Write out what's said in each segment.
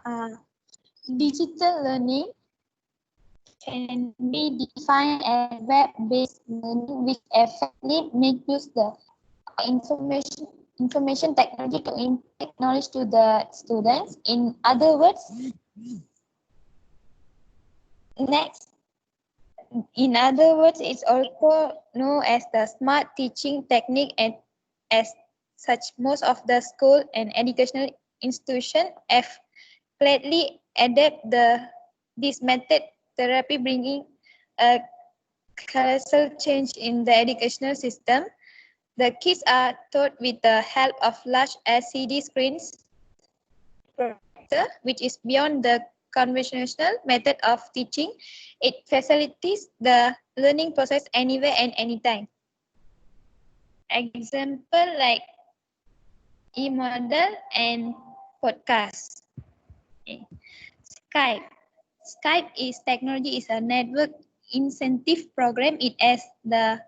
Uh, Digital learning can be defined as web-based learning which effectively make use the information technology to impact knowledge to the students. In other words, next, it's also known as the smart teaching technique, and as such, most of the school and educational institution have gladly adapt this method therapy, bringing a colossal change in the educational system. The kids are taught with the help of large LCD screens, projector, which is beyond the conventional method of teaching. It facilitates the learning process anywhere and anytime. Example like e-model and podcast. Okay. Skype. Skype is technology is a network incentive program. It has the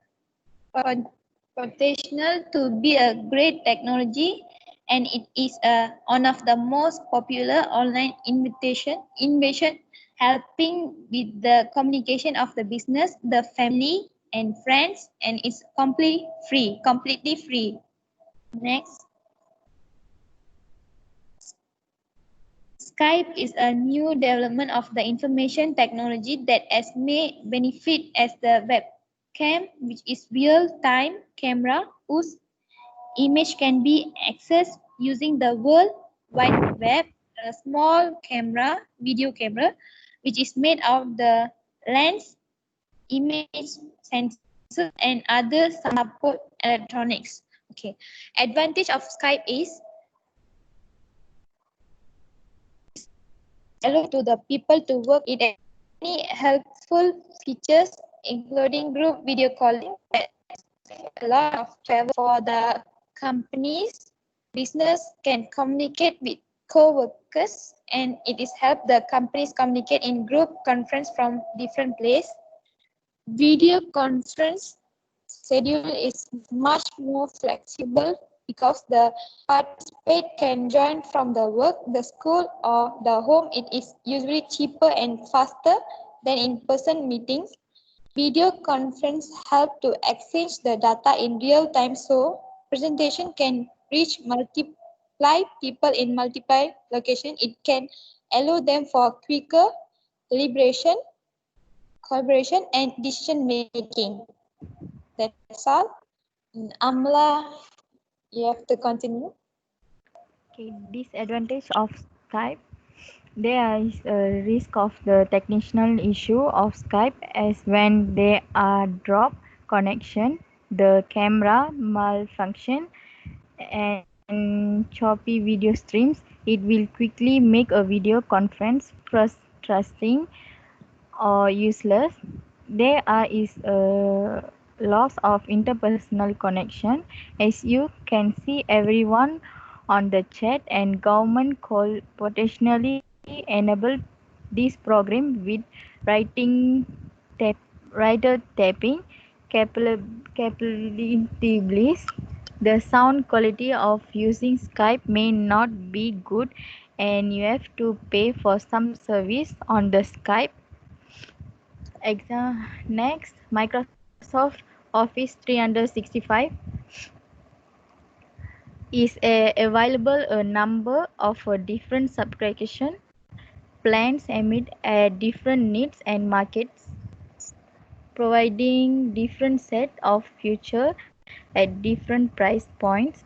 potential to be a great technology, and it is one of the most popular online innovation, helping with the communication of the business, the family and friends, and it's completely free. Next, Skype is a new development of the information technology that has may benefit as the webcam, which is real-time camera whose image can be accessed using the World Wide Web. A small camera, video camera, which is made of the lens, image sensor, and other support electronics. Okay. Advantage of Skype is allow to the people to work. It has many helpful features, including group video calling, a lot of travel for the companies. Business can communicate with co-workers, and it is help the companies communicate in group conference from different place. Video conference schedule is much more flexible because the participant can join from the work, the school, or the home. It is usually cheaper and faster than in-person meetings. Video conference help to exchange the data in real time, so presentation can reach multiply people in multiple locations. It can allow them for quicker deliberation, collaboration, and decision making. That's all. Amla, you have to continue. Okay, disadvantage of Skype. There is a risk of the technical issue of Skype as when they are drop connection, the camera malfunction and choppy video streams. It will quickly make a video conference frustrating or useless. There is a loss of interpersonal connection, as you can see everyone on the chat, and government call potentially enable this program with writing tap, writer tapping capabilities. The sound quality of using Skype may not be good, and you have to pay for some service on the Skype. Next, Microsoft Office 365 is available a number of different subscription plans amid different needs and markets, providing different set of features at different price points.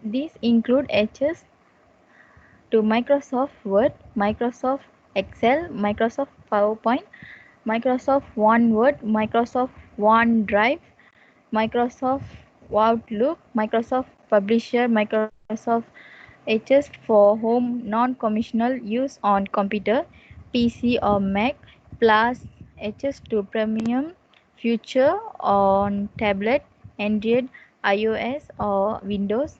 These include access to Microsoft Word, Microsoft Excel, Microsoft PowerPoint, Microsoft OneWord, Microsoft OneDrive, Microsoft Outlook, Microsoft Publisher, Microsoft Edge for home non-commercial use on computer, PC or Mac, plus Edge to premium feature on tablet, Android, iOS or Windows.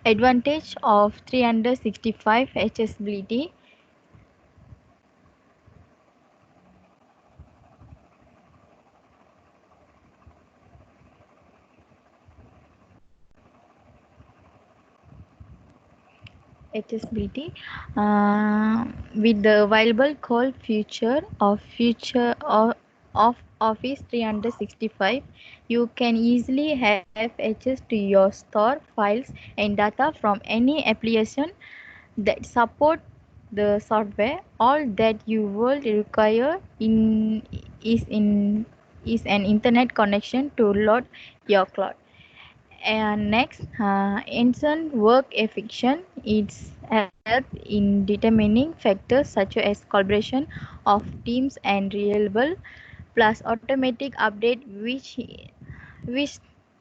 Advantage of 365 accessibility. accessibility with the available call of Office 365. You can easily have access to your store files and data from any application that support the software. All that you will require is an internet connection to load your cloud. And next, instant work efficient. It's help in determining factors such as collaboration of teams and reliable plus automatic update which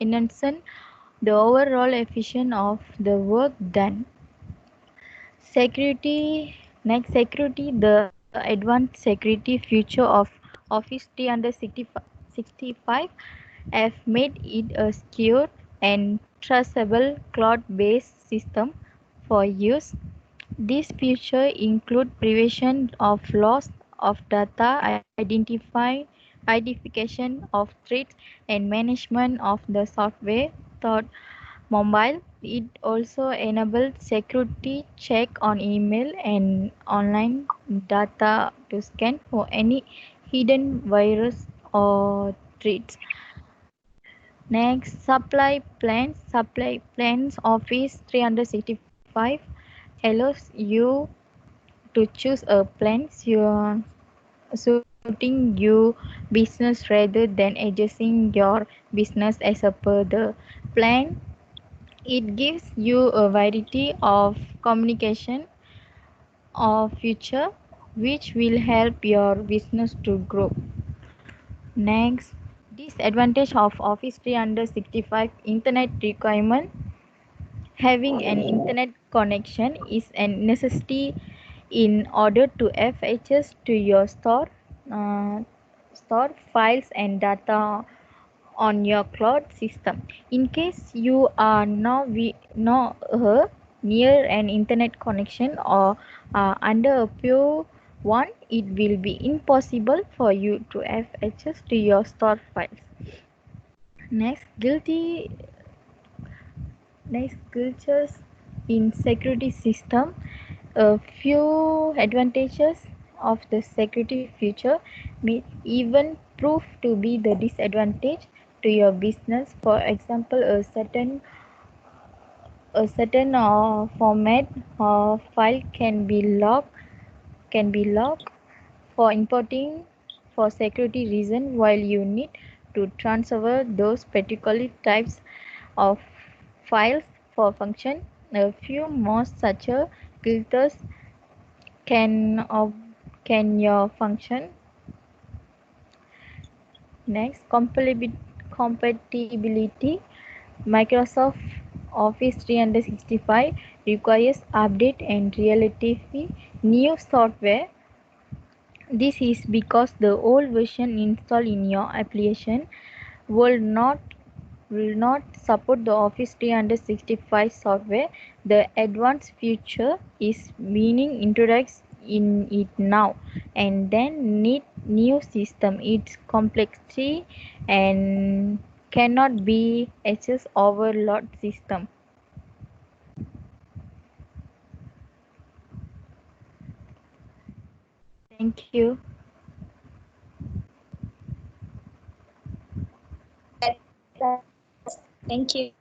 enhance the overall efficiency of the work done. Security. Next, security. The advanced security feature of Office 365 have made it a secure and trustable cloud-based system for use. These features include prevention of loss of data, identification of threats, and management of the software thought mobile. It also enables security check on email and online data to scan for any hidden virus or threats. Next, supply plans. Supply plans Office 365 allows you to choose a plan suiting your business rather than adjusting your business as per the plan. It gives you a variety of communication of future which will help your business to grow. Next, disadvantage of Office 365 internet requirement. Having an internet connection is a necessity in order to have access to your store files and data on your cloud system. In case you are not near an internet connection or under a pure one, it will be impossible for you to have access to your store files. Next, glitches in security system. A few advantages of the security feature may even prove to be the disadvantage to your business. For example, a certain format or file can be locked for importing for security reason, while you need to transfer those particular types of files for function. A few more such filters can of can your function. Next, compatibility. Microsoft Office 365 requires update and relatively new software. This is because the old version installed in your application will not support the Office 365 software. The advanced feature is being introduced in it now and then need new system. Its complexity and cannot be access overload system. Thank you. Thank you.